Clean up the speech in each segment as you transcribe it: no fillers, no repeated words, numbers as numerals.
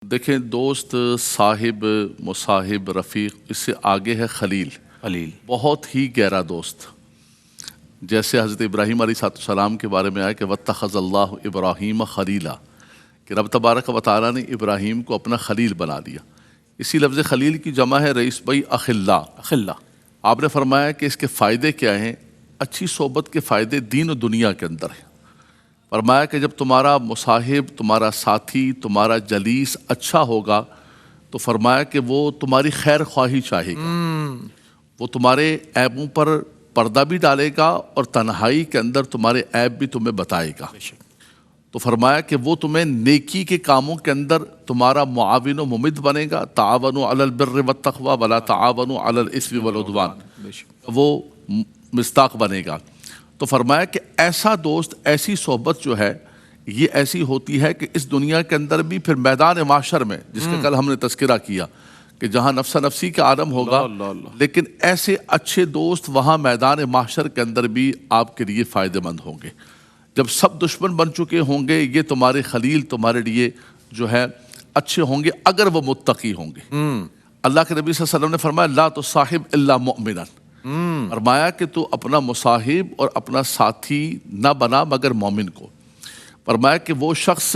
دیکھیں دوست، صاحب، مصاحب، رفیق، اس سے آگے ہے خلیل۔ خلیل بہت ہی گہرا دوست، جیسے حضرت ابراہیم علیہ السلام کے بارے میں آیا کہ وَاتَّخَذَ اللَّهُ إِبْرَاهِيمَ خَلِيلًا، کہ رب تبارک و تعالیٰ نے ابراہیم کو اپنا خلیل بنا دیا۔ اسی لفظ خلیل کی جمع ہے رئیس بھائی اخلا۔ آپ نے فرمایا کہ اس کے فائدے کیا ہیں؟ اچھی صحبت کے فائدے دین و دنیا کے اندر ہیں۔ فرمایا کہ جب تمہارا مصاحب، تمہارا ساتھی، تمہارا جلیس اچھا ہوگا تو فرمایا کہ وہ تمہاری خیر خواہی چاہے گا، وہ تمہارے عیبوں پر پردہ بھی ڈالے گا اور تنہائی کے اندر تمہارے عیب بھی تمہیں بتائے گا۔ تو فرمایا کہ وہ تمہیں نیکی کے کاموں کے اندر تمہارا معاون و ممد بنے گا۔ تعاونوا علی البر والتقوی ولا تعاونوا علی الاثم والعدوان، وہ مصداق بنے گا۔ تو فرمایا کہ ایسا دوست، ایسی صحبت جو ہے یہ ایسی ہوتی ہے کہ اس دنیا کے اندر بھی پھر میدان معاشر میں، جس کا کل ہم نے تذکرہ کیا کہ جہاں نفسا نفسی کا عالم ہوگا، لیکن ایسے اچھے دوست وہاں میدان معاشر کے اندر بھی آپ کے لیے فائدہ مند ہوں گے۔ جب سب دشمن بن چکے ہوں گے، یہ تمہارے خلیل تمہارے لیے جو ہے اچھے ہوں گے اگر وہ متقی ہوں گے۔ اللہ کے نبی صلی اللہ علیہ وسلم نے فرمایا لا تصاحب الا مؤمنا، فرمایا کہ تو اپنا مصاحب اور اپنا ساتھی نہ بنا مگر مومن کو۔ فرمایا کہ وہ شخص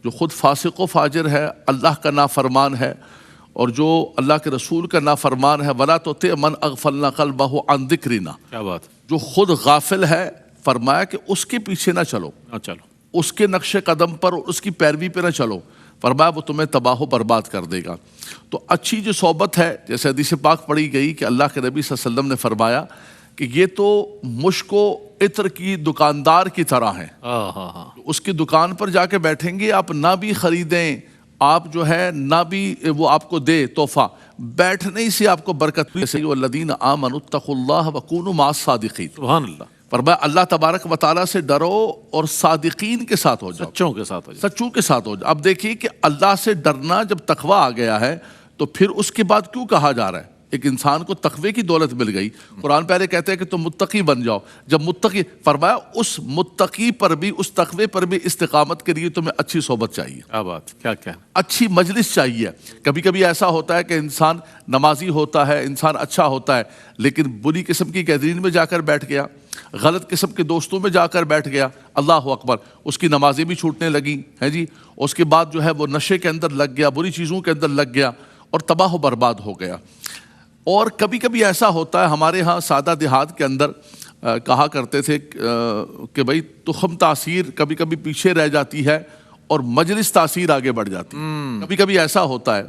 جو خود فاسق و فاجر ہے، اللہ کا نافرمان ہے، اور جو اللہ کے رسول کا نافرمان ہے، وَلَا تُطِعْ مَنْ أَغْفَلْنَا قَلْبَهُ عَنْ ذِكْرِنَا، کیا بات، جو خود غافل ہے، فرمایا کہ اس کے پیچھے نہ چلو، اس کے نقش قدم پر اور اس کی پیروی پہ نہ چلو، فرمایا وہ تمہیں تباہ و برباد کر دے گا۔ تو اچھی جو صحبت ہے، جیسے حدیث پاک پڑھی گئی کہ اللہ کے نبی صلی اللہ علیہ وسلم نے فرمایا کہ یہ تو مشک و عطر کی دکاندار کی طرح ہیں۔ اس کی دکان پر جا کے بیٹھیں گے، آپ نہ بھی خریدیں، آپ جو ہے نہ بھی وہ آپ کو دے تحفہ، بیٹھنے ہی سے آپ کو برکت ہوئی۔ والذین آمنوا اتقوا اللہ وکونوا مع الصادقین، سبحان اللہ، فرمایا اللہ تبارک و تعالیٰ سے ڈرو اور صادقین کے ساتھ ہو جاؤ، سچوں کے ساتھ ہو جائے۔ سچوں کے ساتھ ہو جاؤ۔ اب دیکھیے کہ اللہ سے ڈرنا جب تقوی آ گیا ہے تو پھر اس کے بعد کیوں کہا جا رہا ہے؟ ایک انسان کو تقوی کی دولت مل گئی، قرآن پہلے کہتے ہیں کہ تم متقی بن جاؤ۔ جب متقی، فرمایا اس متقی پر بھی، اس تقوی پر بھی استقامت کے لیے تمہیں اچھی صحبت چاہیے، کیا بات، کیا اچھی مجلس چاہیے۔ کبھی کبھی ایسا ہوتا ہے کہ انسان نمازی ہوتا ہے، انسان اچھا ہوتا ہے، لیکن بری قسم کی گیدرین میں جا کر بیٹھ گیا، غلط قسم کے دوستوں میں جا کر بیٹھ گیا، اللہ اکبر، اس کی نمازیں بھی چھوٹنے لگیں ہیں جی، اس کے بعد جو ہے وہ نشے کے اندر لگ گیا، بری چیزوں کے اندر لگ گیا اور تباہ و برباد ہو گیا۔ اور کبھی کبھی ایسا ہوتا ہے، ہمارے ہاں سادہ دیہات کے اندر کہا کرتے تھے کہ بھئی تخم تاثیر کبھی کبھی پیچھے رہ جاتی ہے اور مجلس تاثیر آگے بڑھ جاتی ہے۔ کبھی کبھی ایسا ہوتا ہے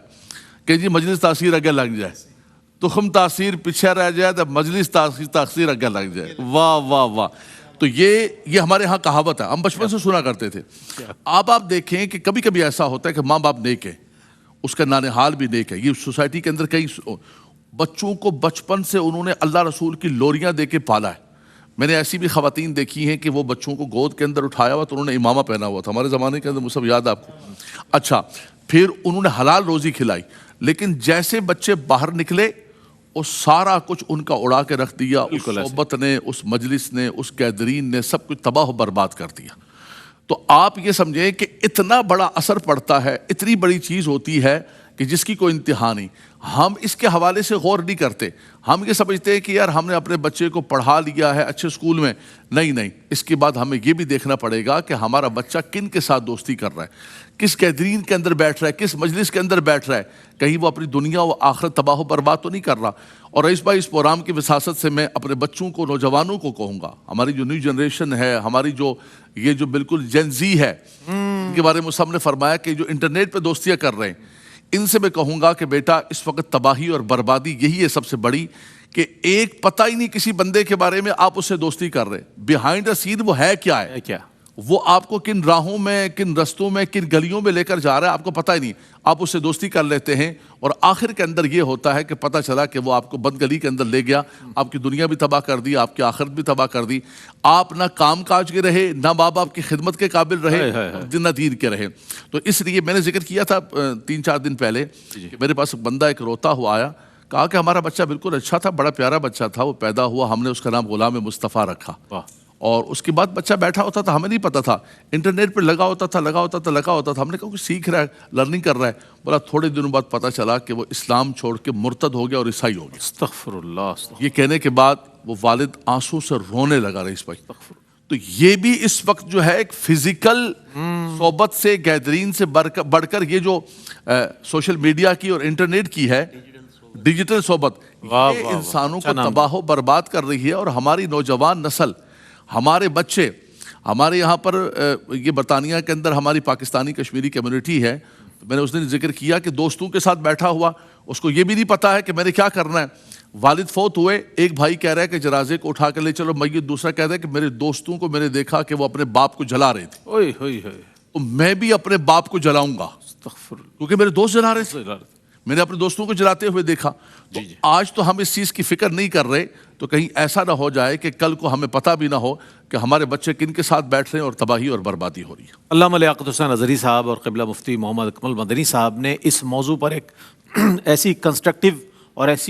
کہ جی مجلس تاثیر آگے لگ جائے، تخم تاثیر پیچھے رہ جائے تو مجلس تاثیر آگے لگ جائے۔ واہ واہ واہ! تو یہ ہمارے ہاں کہاوت ہے، ہم بچپن سے سنا کرتے تھے۔ اب آپ دیکھیں کہ کبھی کبھی ایسا ہوتا ہے کہ ماں باپ نیک ہے، اس کا نانحال بھی نیک ہے۔ یہ سوسائٹی کے اندر کئی بچوں کو بچپن سے انہوں نے اللہ رسول کی لوریاں دے کے پالا ہے۔ میں نے ایسی بھی خواتین دیکھی ہیں کہ وہ بچوں کو گود کے اندر اٹھایا ہوا تو انہوں نے امامہ پہنا ہوا تھا، ہمارے زمانے کے اندر، سب یاد ہے آپ کو؟ اچھا، پھر انہوں نے حلال روزی کھلائی، لیکن جیسے بچے باہر نکلے وہ سارا کچھ ان کا اڑا کے رکھ دیا، اس صحبت نے، اس مجلس نے، اس گیدرین نے سب کچھ تباہ و برباد کر دیا۔ تو آپ یہ سمجھیں کہ اتنا بڑا اثر پڑتا ہے، اتنی بڑی چیز ہوتی ہے کہ جس کی کوئی انتہا نہیں۔ ہم اس کے حوالے سے غور نہیں کرتے، ہم یہ سمجھتے ہیں کہ یار ہم نے اپنے بچے کو پڑھا لیا ہے اچھے اسکول میں، نہیں، اس کے بعد ہمیں یہ بھی دیکھنا پڑے گا کہ ہمارا بچہ کن کے ساتھ دوستی کر رہا ہے، کس گیدرین کے اندر بیٹھ رہا ہے، کس مجلس کے اندر بیٹھ رہا ہے، کہیں وہ اپنی دنیا و آخرت تباہ و برباد تو نہیں کر رہا۔ اور رئیس بھائی، اس پروگرام کی وساطت سے میں اپنے بچوں کو، نوجوانوں کو کہوں گا، ہماری جو نیو جنریشن ہے، ہماری یہ جو بالکل جین زی ہے، ان کے بارے میں ہم نے فرمایا کہ جو انٹرنیٹ پہ دوستیاں کر رہے ہیں، ان سے میں کہوں گا کہ بیٹا اس وقت تباہی اور بربادی یہی ہے سب سے بڑی، کہ ایک پتہ ہی نہیں کسی بندے کے بارے میں آپ اس سے دوستی کر رہے ہیں، بیہائنڈ دا سین وہ ہے کیا ہے، وہ آپ کو کن راہوں میں، کن رستوں میں، کن گلیوں میں لے کر جا رہا ہے آپ کو پتہ ہی نہیں، آپ اس سے دوستی کر لیتے ہیں، اور آخر کے اندر یہ ہوتا ہے کہ پتہ چلا کہ وہ آپ کو بد گلی کے اندر لے گیا، آپ کی دنیا بھی تباہ کر دی، آپ کی آخرت بھی تباہ کر دی، آپ نہ کام کاج کے رہے، نہ ماں باپ کی خدمت کے قابل رہے، نہ دین کے رہے۔ تو اس لیے میں نے ذکر کیا تھا 3-4 دن پہلے کہ میرے پاس بندہ ایک روتا ہوا آیا، کہا کہ ہمارا بچہ بالکل اچھا تھا، بڑا پیارا بچہ تھا، وہ پیدا ہوا، ہم نے اس کا نام غلام مصطفیٰ رکھا، اور اس کے بعد بچہ بیٹھا ہوتا تھا, ہمیں نہیں پتا تھا, انٹرنیٹ پہ لگا ہوتا تھا, ہم نے کہا کہ سیکھ رہا ہے, لرننگ کر رہا ہے. بولا تھوڑے دنوں بعد پتا چلا کہ وہ اسلام چھوڑ کے مرتد ہو گیا اور عیسائی ہو گیا. استغفر اللہ. یہ کہنے کے بعد وہ والد آنسو سے رونے لگا رئیس بھائی. تو یہ بھی اس وقت جو ہے ایک فزیکل صحبت سے, گیدرین سے بڑھ کر یہ جو سوشل میڈیا کی اور انٹرنیٹ کی ہے ڈیجیٹل صحبت, یہ انسانوں کو تباہ و برباد کر رہی ہے. اور ہماری نوجوان نسل, ہمارے بچے, ہمارے یہاں پر یہ برطانیہ کے اندر ہماری پاکستانی کشمیری کمیونٹی ہے, میں نے اس دن ذکر کیا کہ دوستوں کے ساتھ بیٹھا ہوا, اس کو یہ بھی نہیں پتا ہے کہ میں نے کیا کرنا ہے. والد فوت ہوئے, ایک بھائی کہہ رہا ہے کہ جنازے کو اٹھا کر لے چلو میت, دوسرا کہہ رہا ہے کہ میرے دوستوں کو میں نے دیکھا کہ وہ اپنے باپ کو جلا رہے تھے, تو میں بھی اپنے باپ کو جلاؤں گا کیونکہ میرے دوست جلا رہے تھے, میں نے اپنے دوستوں کو جلاتے ہوئے دیکھا. تو آج تو ہم اس چیز کی فکر نہیں کر رہے, تو کہیں ایسا نہ ہو جائے کہ کل کو ہمیں پتہ بھی نہ ہو کہ ہمارے بچے کن کے ساتھ بیٹھ رہے ہیں اور تباہی اور بربادی ہو رہی ہے. علامہ لیاقت حسین اظہری صاحب اور قبلہ مفتی محمد اکمل مدنی صاحب نے اس موضوع پر ایک ایسی کنسٹرکٹیو اور ایسی